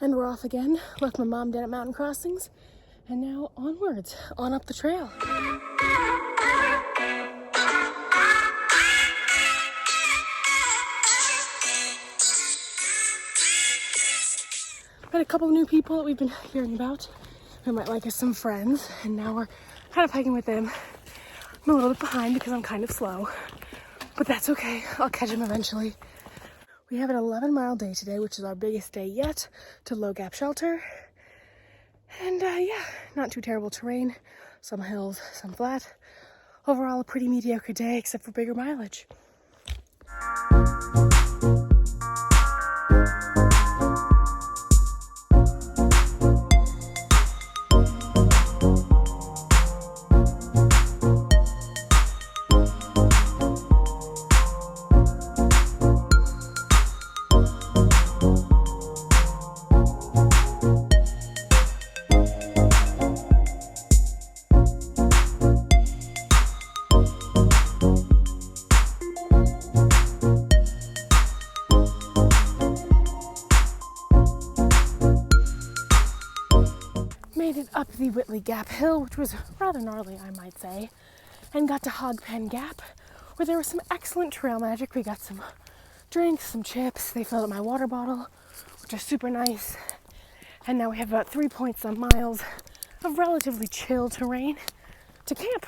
And we're off again. Left my mom down at Mountain Crossings, and now onwards, on up the trail. Met a couple of new people that we've been hearing about who might like us, some friends, and now we're kind of hiking with them. I'm a little bit behind because I'm kind of slow, but that's okay. I'll catch them eventually. We have an 11-mile day today, which is our biggest day yet to Low Gap Shelter. And yeah, not too terrible terrain. Some hills, some flat. Overall, a pretty mediocre day, except for bigger mileage. Made it up the Whitley Gap Hill, which was rather gnarly, I might say, and got to Hog Pen Gap, where there was some excellent trail magic. We got some drinks, some chips. They filled up my water bottle, which is super nice. And now we have about 3-point-some miles of relatively chill terrain to camp.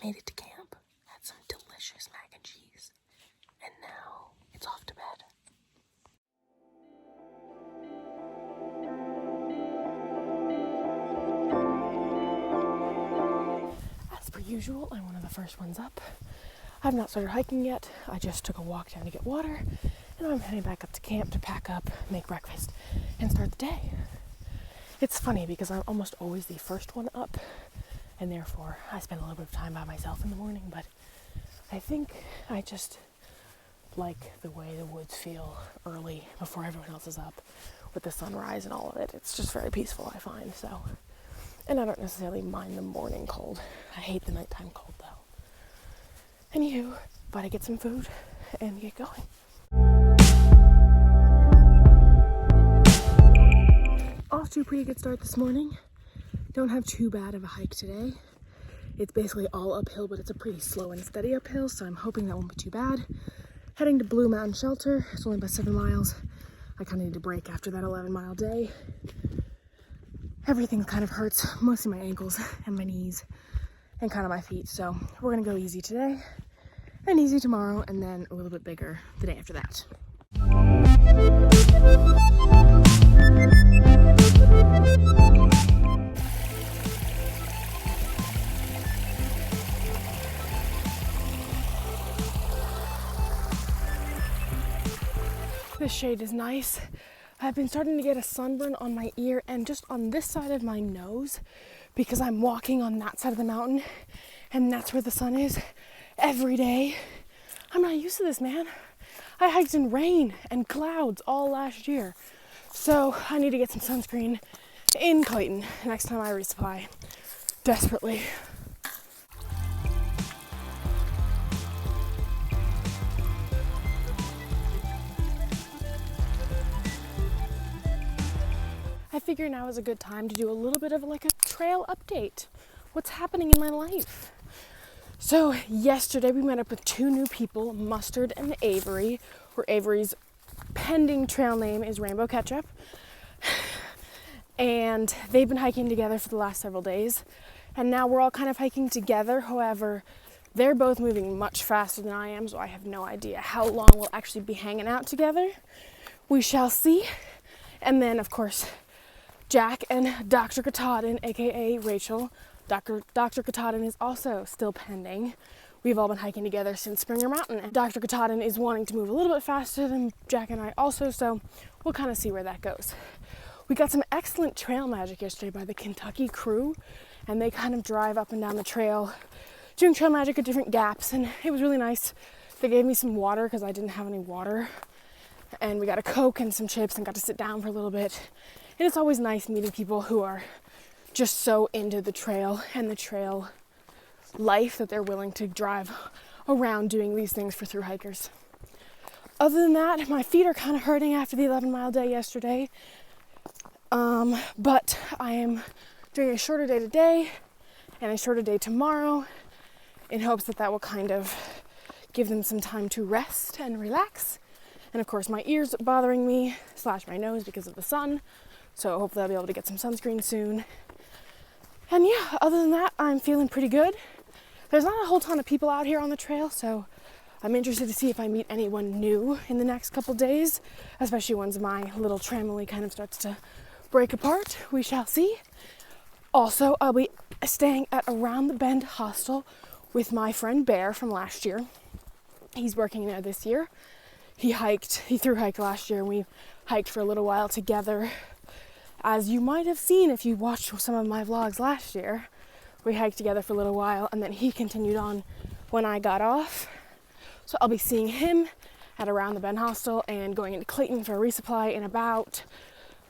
Made it to camp, had some delicious mac and cheese, and now it's off to bed. As per usual, I'm one of the first ones up. I've not started hiking yet. I just took a walk down to get water, and I'm heading back up to camp to pack up, make breakfast, and start the day. It's funny because I'm almost always the first one up, and therefore I spend a little bit of time by myself in the morning, but I think I just like the way the woods feel early before everyone else is up with the sunrise and all of it. It's just very peaceful, I find, so. And I don't necessarily mind the morning cold. I hate the nighttime cold, though. Anywho, but I get some food and get going. Off to a pretty good start this morning. Don't have too bad of a hike today. It's basically all uphill, but it's a pretty slow and steady uphill, so I'm hoping that won't be too bad. Heading to Blue Mountain Shelter. It's only about 7 miles. I kind of need a break after that 11-mile day. Everything kind of hurts, mostly my ankles and my knees and kind of my feet, so we're gonna go easy today and easy tomorrow, and then a little bit bigger the day after that. This shade is nice. I've been starting to get a sunburn on my ear and just on this side of my nose because I'm walking on that side of the mountain and that's where the sun is every day. I'm not used to this, man. I hiked in rain and clouds all last year. So I need to get some sunscreen in Clayton next time I resupply. Desperately. I figure now is a good time to do a little bit of like a trail update. What's happening in my life? So yesterday we met up with 2 new people, Mustard and Avry, where Avery's pending trail name is Rainbow Ketchup. And they've been hiking together for the last several days. And now we're all kind of hiking together. However, they're both moving much faster than I am, so I have no idea how long we'll actually be hanging out together. We shall see. And then, of course, Jack and Dr.Katadin, aka Rachel. Dr. Katadin is also still pending, we've all been hiking together since Springer Mountain. And Dr.Katadin is wanting to move a little bit faster than Jack and I also, so we'll kind of see where that goes. We got some excellent trail magic yesterday by the Kentucky crew, and they kind of drive up and down the trail doing trail magic at different gaps, and it was really nice. They gave me some water because I didn't have any water, and we got a Coke and some chips and got to sit down for a little bit. And it's always nice meeting people who are just so into the trail and the trail life that they're willing to drive around doing these things for through hikers. Other than that, my feet are kind of hurting after the 11-mile day yesterday, but I am doing a shorter day today and a shorter day tomorrow in hopes that that will kind of give them some time to rest and relax. And of course my ears are bothering me, / my nose because of the sun, so hopefully I'll be able to get some sunscreen soon. And yeah, other than that, I'm feeling pretty good. There's not a whole ton of people out here on the trail, so I'm interested to see if I meet anyone new in the next couple days, especially once my little tramily kind of starts to break apart. We shall see. Also, I'll be staying at Around the Bend Hostel with my friend Bear from last year. He's working there this year. He thru hiked last year, and we hiked for a little while together. As you might have seen if you watched some of my vlogs last year, we hiked together for a little while, and then he continued on when I got off. So I'll be seeing him at Around the Bend Hostel and going into Clayton for a resupply in about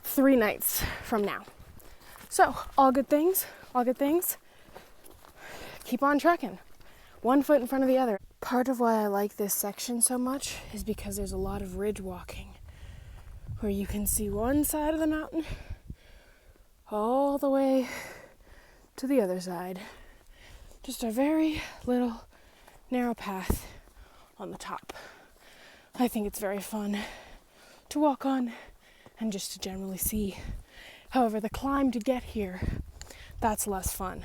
3 nights from now. So, all good things, all good things. Keep on trekking, one foot in front of the other. Part of why I like this section so much is because there's a lot of ridge walking, where you can see one side of the mountain all the way to the other side. Just a very little narrow path on the top. I think it's very fun to walk on and just to generally see. However, the climb to get here, that's less fun.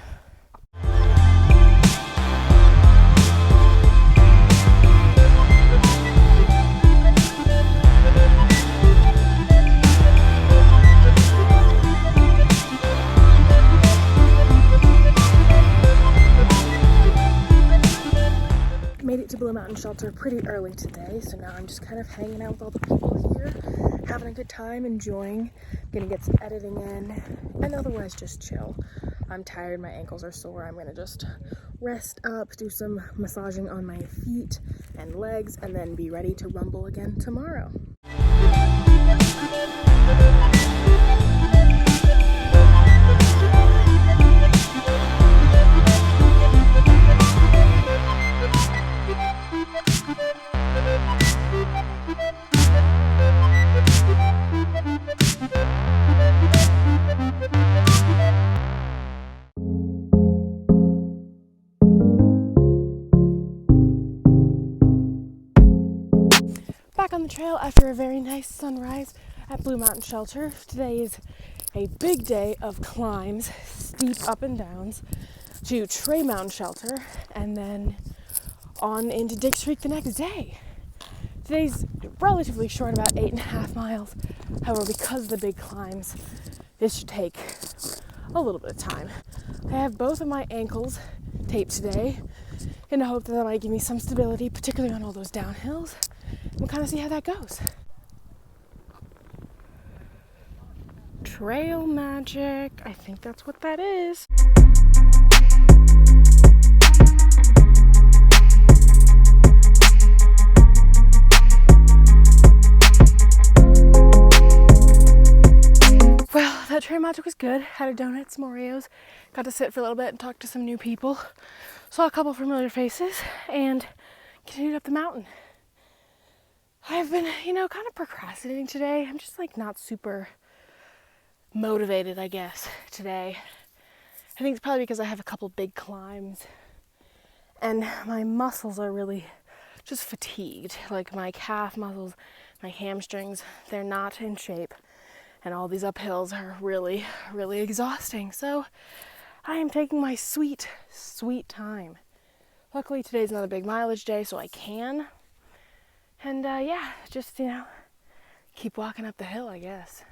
Made it to Blue Mountain Shelter pretty early today, so now I'm just kind of hanging out with all the people here, having a good time, enjoying, gonna get some editing in, and otherwise just chill. I'm tired, my ankles are sore, I'm gonna just rest up, do some massaging on my feet and legs, and then be ready to rumble again tomorrow. Back on the trail after a very nice sunrise at Blue Mountain Shelter. Today is a big day of climbs, steep up and downs, to Tray Mountain Shelter, and then on into Dick's Creek the next day. Today's relatively short, about 8.5 miles. However, because of the big climbs, this should take a little bit of time. I have both of my ankles taped today in the hope that might give me some stability, particularly on all those downhills. We'll kind of see how that goes. Trail magic, I think that's what that is. Well, that trail magic was good. Had a donut, some Oreos, got to sit for a little bit and talk to some new people. Saw a couple familiar faces and continued up the mountain. I've been, kind of procrastinating today. I'm just not super motivated, I guess, today. I think it's probably because I have a couple big climbs and my muscles are really just fatigued. Like my calf muscles, my hamstrings, they're not in shape. And all these uphills are really, really exhausting. So I am taking my sweet, sweet time. Luckily today's not a big mileage day, so I can. And just, keep walking up the hill, I guess.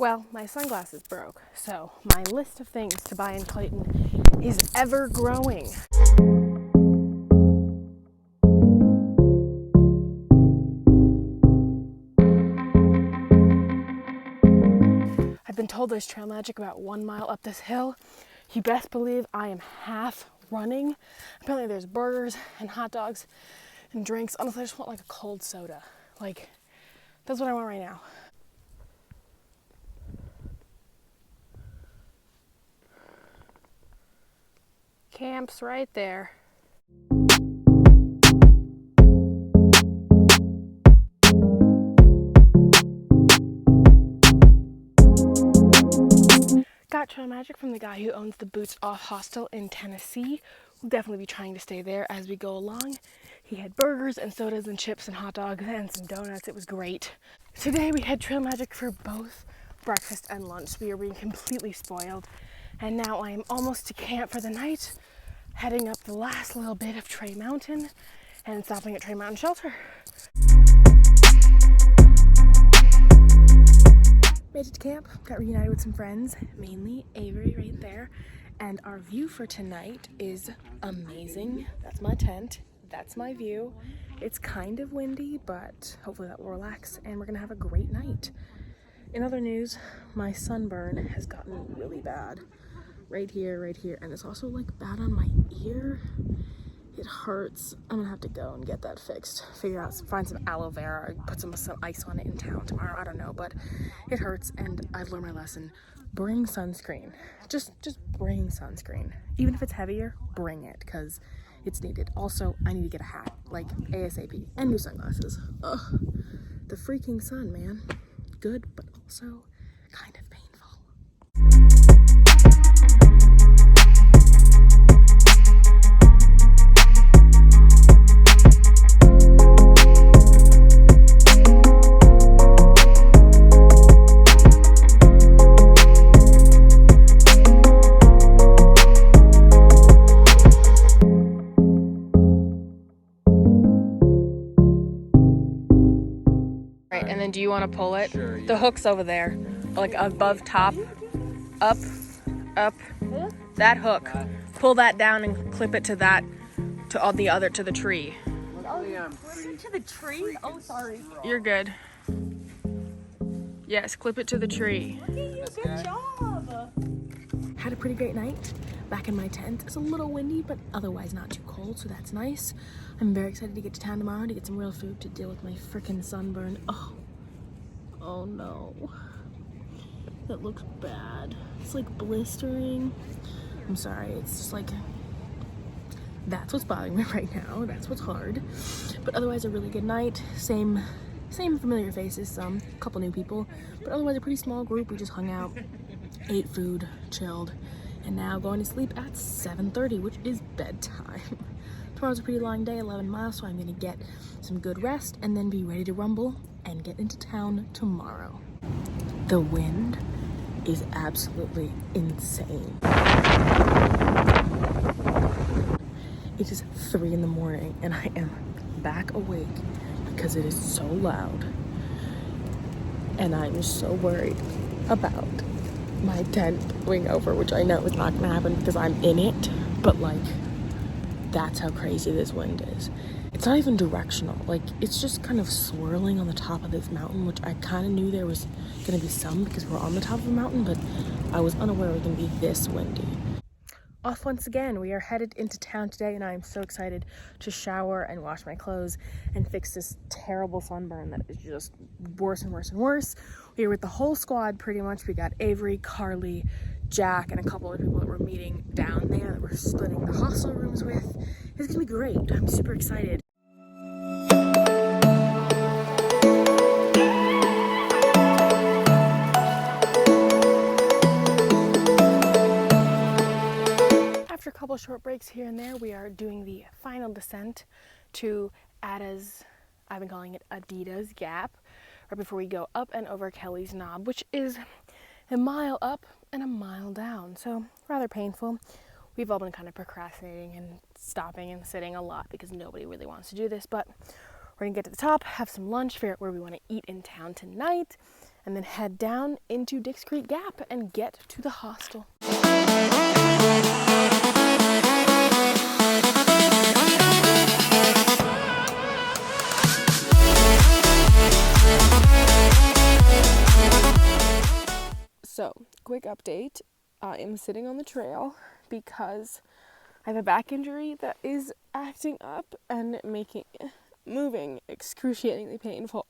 Well, my sunglasses broke, so my list of things to buy in Clayton is ever growing. I've been told there's trail magic about 1 mile up this hill. You best believe I am half running. Apparently there's burgers and hot dogs and drinks. Honestly, I just want like a cold soda. Like, that's what I want right now. Camp's right there. Got trail magic from the guy who owns the Boots Off Hostel in Tennessee. We'll definitely be trying to stay there as we go along. He had burgers and sodas and chips and hot dogs and some donuts. It was great. Today we had trail magic for both breakfast and lunch. We are being completely spoiled. And now I am almost to camp for the night, heading up the last little bit of Tray Mountain and stopping at Tray Mountain Shelter. Made it to camp, got reunited with some friends, mainly Avry right there. And our view for tonight is amazing. That's my tent, that's my view. It's kind of windy, but hopefully that will relax and we're gonna have a great night. In other news, my sunburn has gotten really bad. Right here, and it's also like bad on my ear. It hurts. I'm gonna have to go and get that fixed. Figure out, find some aloe vera, put some ice on it in town tomorrow. I don't know, but it hurts and I've learned my lesson. Bring sunscreen. Just bring sunscreen. Even if it's heavier, bring it because it's needed. Also, I need to get a hat, like ASAP, and new sunglasses. Ugh, the freaking sun, man. Good, but also kind of painful. Right, and then do you want to pull it? Sure, yeah. The hook's over there, like above top, up, that hook. Pull that down and clip it to that, to all the other, to the tree. To the tree? Oh, sorry. You're good. Yes, clip it to the tree. Look at you, good job. Had a pretty great night back in my tent. It's a little windy, but otherwise not too cold, so that's nice. I'm very excited to get to town tomorrow to get some real food to deal with my frickin' sunburn. Oh no. That looks bad. It's like blistering. I'm sorry, it's just like, that's what's bothering me right now. That's what's hard. But otherwise a really good night. Same familiar faces, some couple new people, but otherwise a pretty small group. We just hung out, ate food, chilled, and now going to sleep at 7:30, which is bedtime. Tomorrow's a pretty long day, 11 miles, so I'm gonna get some good rest and then be ready to rumble and get into town tomorrow. The wind is absolutely insane. It is 3 in the morning and I am back awake because it is so loud. And I'm so worried about my tent going over, which I know is not gonna happen because I'm in it, but like, that's how crazy this wind is. It's not even directional, like it's just kind of swirling on the top of this mountain, which I kind of knew there was gonna be some because we're on the top of a mountain, but I was unaware it was gonna be this windy. Off once again, we are headed into town today and I am so excited to shower and wash my clothes and fix this terrible sunburn that is just worse and worse and worse. We are with the whole squad pretty much. We got Avry, Carly, Jack, and a couple of people that we're meeting down there that we're splitting the hostel rooms with. It's gonna be great. I'm super excited. After a couple short breaks here and there, we are doing the final descent to Ada's, I've been calling it Adidas Gap, right before we go up and over Kelly's Knob, which is a mile up and a mile down, so rather painful. We've all been kind of procrastinating and stopping and sitting a lot because nobody really wants to do this, but we're gonna get to the top, have some lunch, figure out where we want to eat in town tonight, and then head down into Dix Creek Gap and get to the hostel. So, quick update. I am sitting on the trail because I have a back injury that is acting up and making moving excruciatingly painful.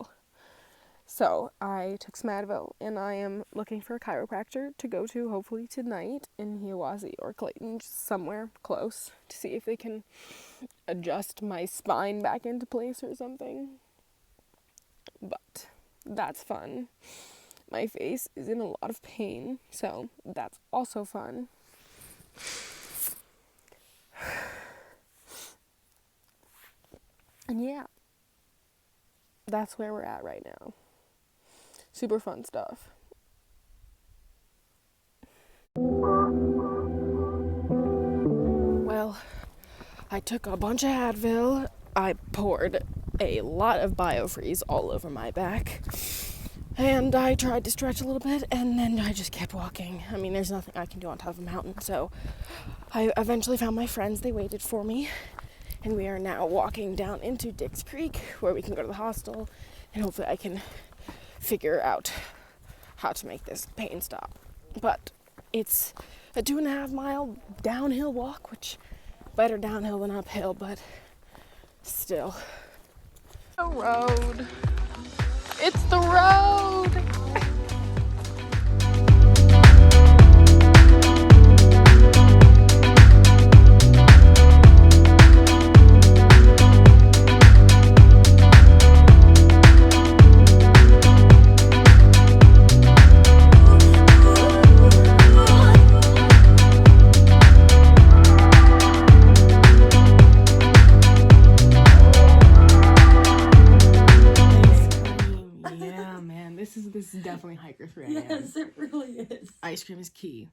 So, I took some Advil and I am looking for a chiropractor to go to hopefully tonight in Hiawassee or Clayton, just somewhere close, to see if they can adjust my spine back into place or something. But that's fun. My face is in a lot of pain, so that's also fun. And yeah, that's where we're at right now. Super fun stuff. Well, I took a bunch of Advil. I poured a lot of Biofreeze all over my back. And I tried to stretch a little bit, and then I just kept walking. I mean, there's nothing I can do on top of a mountain, so I eventually found my friends. They waited for me, and we are now walking down into Dix Creek, where we can go to the hostel, and hopefully I can figure out how to make this pain stop. But it's a 2.5 mile downhill walk, which better downhill than uphill, but still. A road. It's the road! This is definitely hiker 3 a.m. Yes, it really is. Ice cream is key.